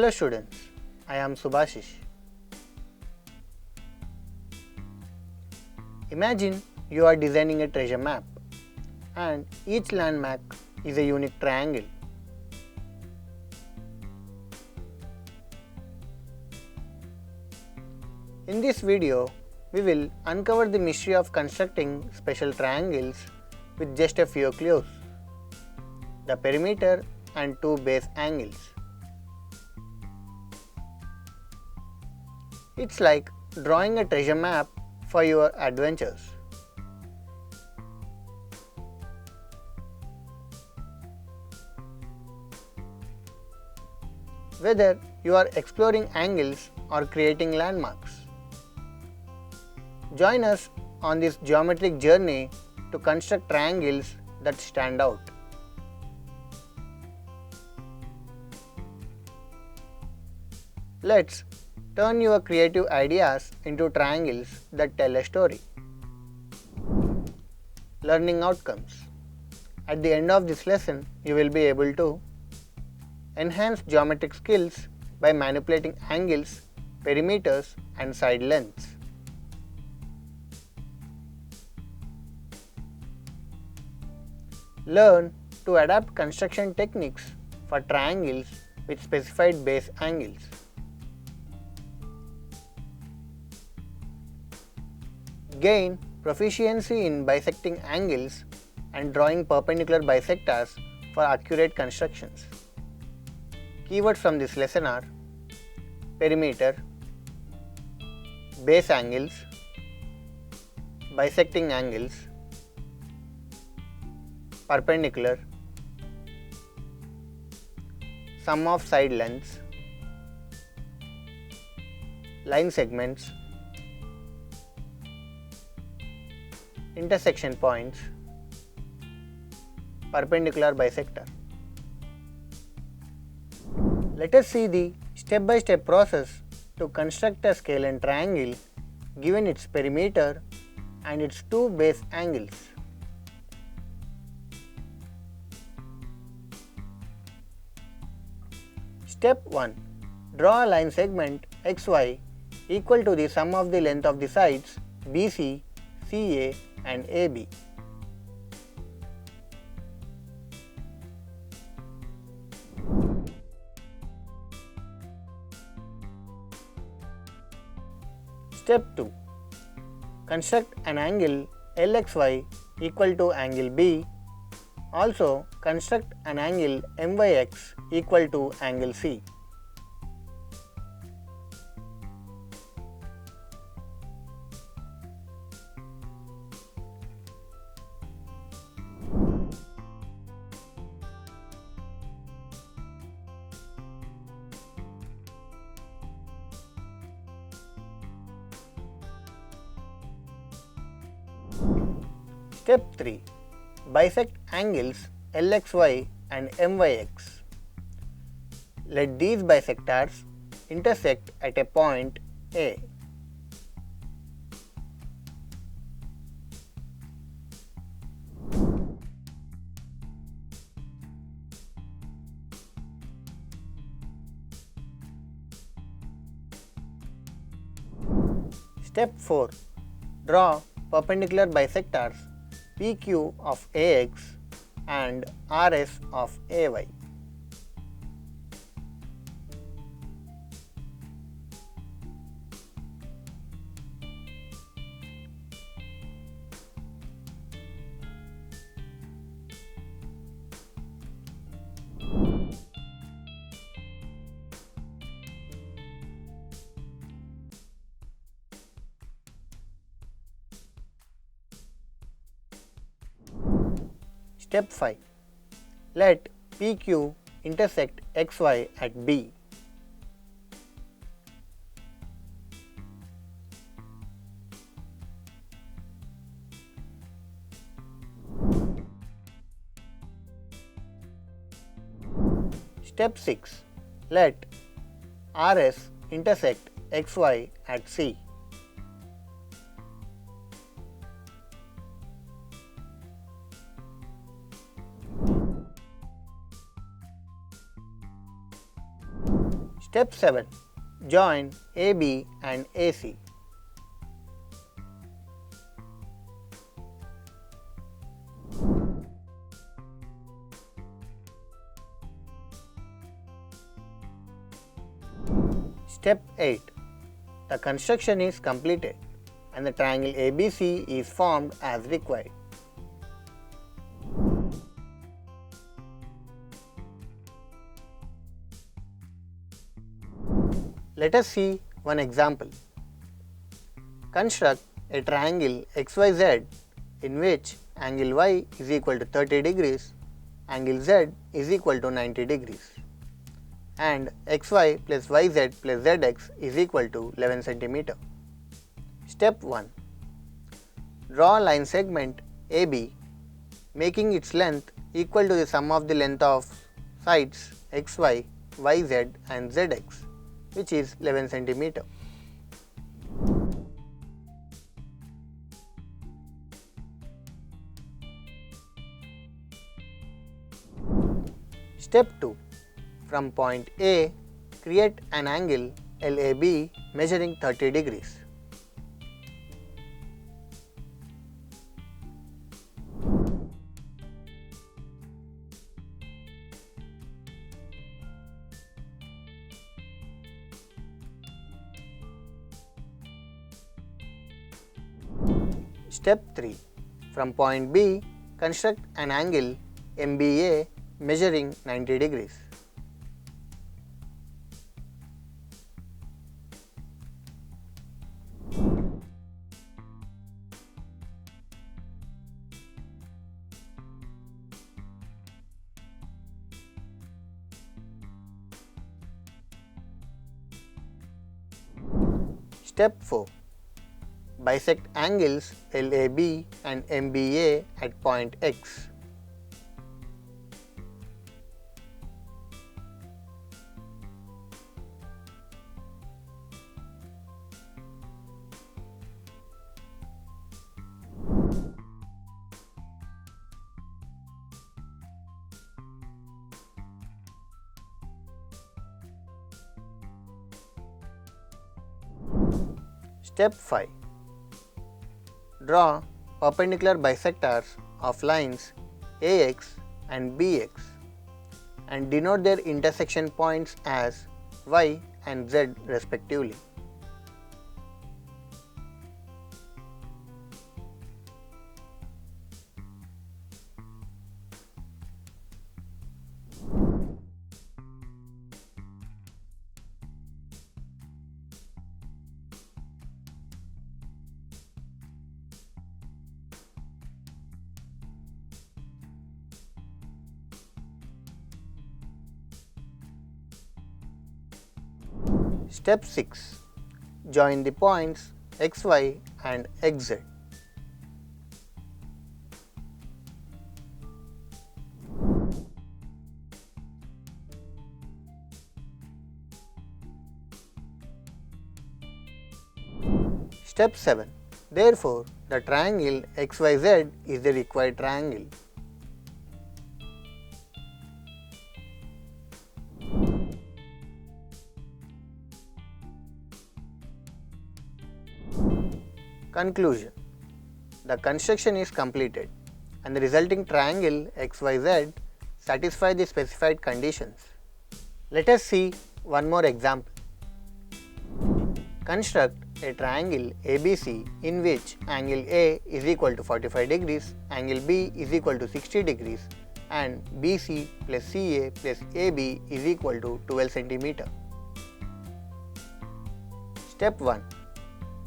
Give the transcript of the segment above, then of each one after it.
Hello students, I am Subhashish. Imagine you are designing a treasure map and each landmark is a unique triangle. In this video, we will uncover the mystery of constructing special triangles with just a few clues: the perimeter and two base angles. It's like drawing a treasure map for your adventures. Whether you are exploring angles or creating landmarks, join us on this geometric journey to construct triangles that stand out. Let's turn your creative ideas into triangles that tell a story. Learning outcomes. At the end of this lesson, you will be able to enhance geometric skills by manipulating angles, perimeters, and side lengths. Learn to adapt construction techniques for triangles with specified base angles. Gain proficiency in bisecting angles and drawing perpendicular bisectors for accurate constructions. Keywords from this lesson are perimeter, base angles, bisecting angles, perpendicular, sum of side lengths, line segments, intersection points, perpendicular bisector. Let us see the step-by-step process to construct a scalene triangle given its perimeter and its two base angles. Step 1. Draw a line segment XY equal to the sum of the length of the sides BC, CA and AB. Step 2. Construct an angle LXY equal to angle B. Also, construct an angle MYX equal to angle C. Step 3. Bisect angles LXY and MYX. Let these bisectors intersect at a point A. Step 4. Draw perpendicular bisectors PQ of AX and RS of AY. Step 5. Let PQ intersect XY at B. Step 6. Let RS intersect XY at C. Step 7. Join AB and AC. Step 8. The construction is completed and the triangle ABC is formed as required. Let us see one example. Construct a triangle XYZ in which angle Y is equal to 30 degrees, angle Z is equal to 90 degrees, and XY plus YZ plus ZX is equal to 11 cm. Step 1. Draw a line segment AB making its length equal to the sum of the length of sides XY, YZ and ZX, which is 11 cm. Step 2. From point A, create an angle LAB measuring 30 degrees. Step 3. From point B, construct an angle MBA measuring 90 degrees. Step 4. Bisect angles LAB and MBA at point X. Step 5. Draw perpendicular bisectors of lines AX and BX and denote their intersection points as Y and Z respectively. Step 6. Join the points XY and XZ. Step 7. Therefore, the triangle XYZ is the required triangle. Conclusion. The construction is completed and the resulting triangle XYZ satisfies the specified conditions. Let us see one more example. Construct a triangle ABC in which angle A is equal to 45 degrees, angle B is equal to 60 degrees and BC plus CA plus AB is equal to 12 cm. Step 1.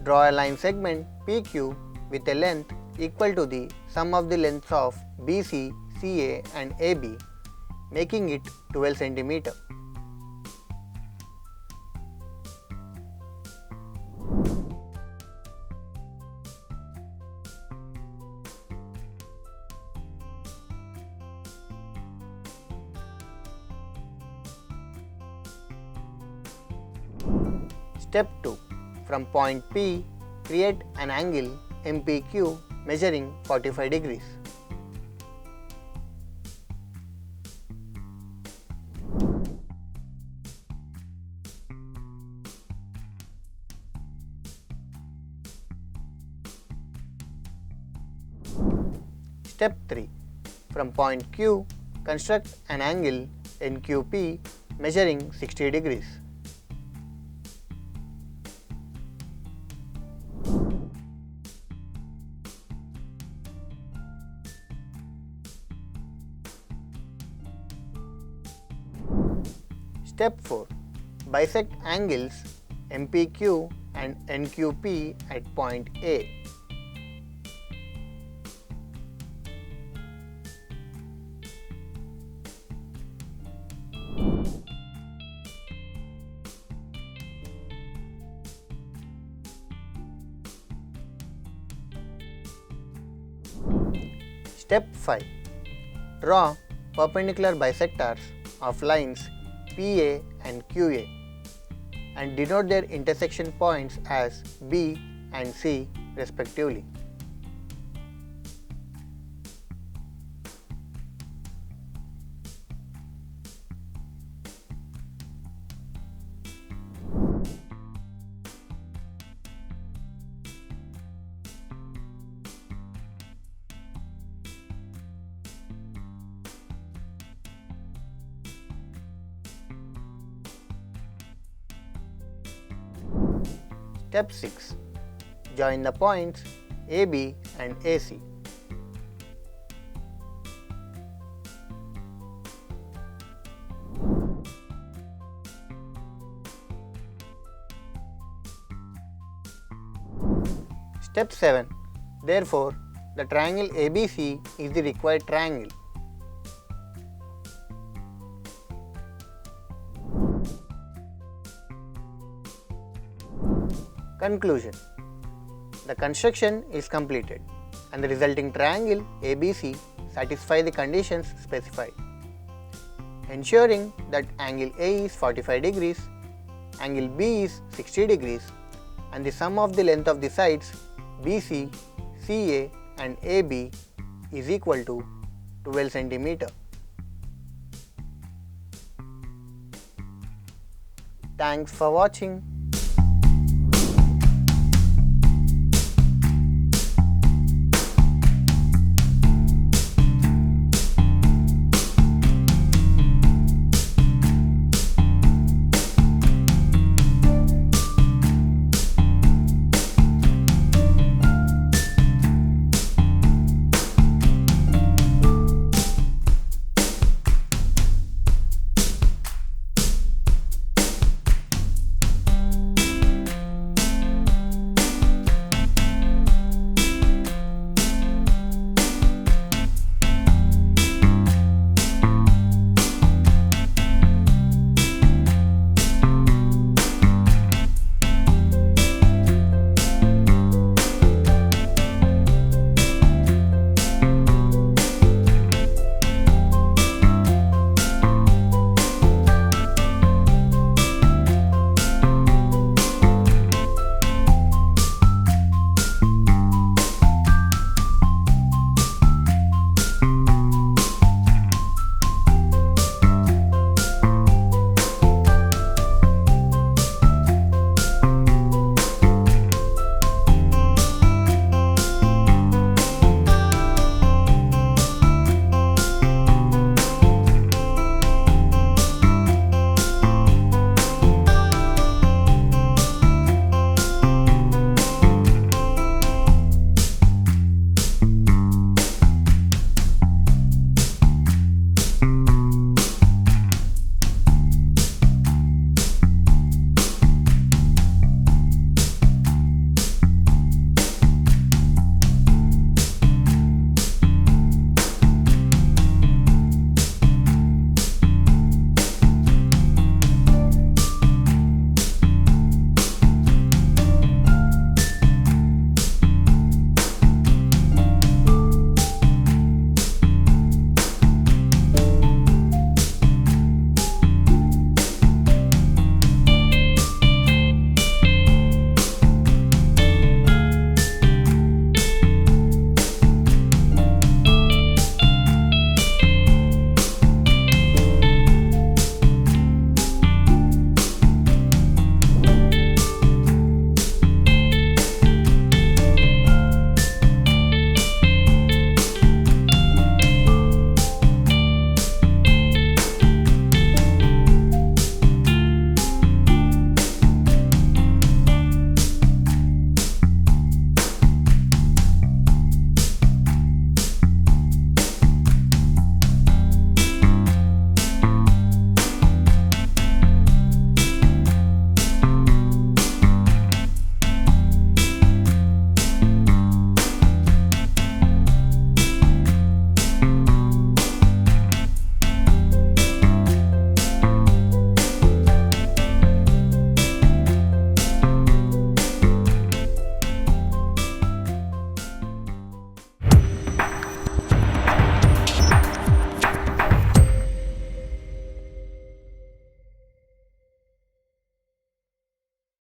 Draw a line segment PQ with a length equal to the sum of the lengths of BC, CA and AB, making it 12 cm. Step 2. From point P, create an angle MPQ measuring 45 degrees. Step 3. From point Q, construct an angle NQP measuring 60 degrees. Step 4. Bisect angles MPQ and NQP at point A. Step 5. Draw perpendicular bisectors of lines PA and QA and denote their intersection points as B and C respectively. Step 6. Join the points AB and AC. Step 7. Therefore, the triangle ABC is the required triangle. Conclusion. The construction is completed and the resulting triangle ABC satisfies the conditions specified, ensuring that angle A is 45 degrees, angle B is 60 degrees, and the sum of the length of the sides BC, CA and AB is equal to 12 cm. Thanks for watching.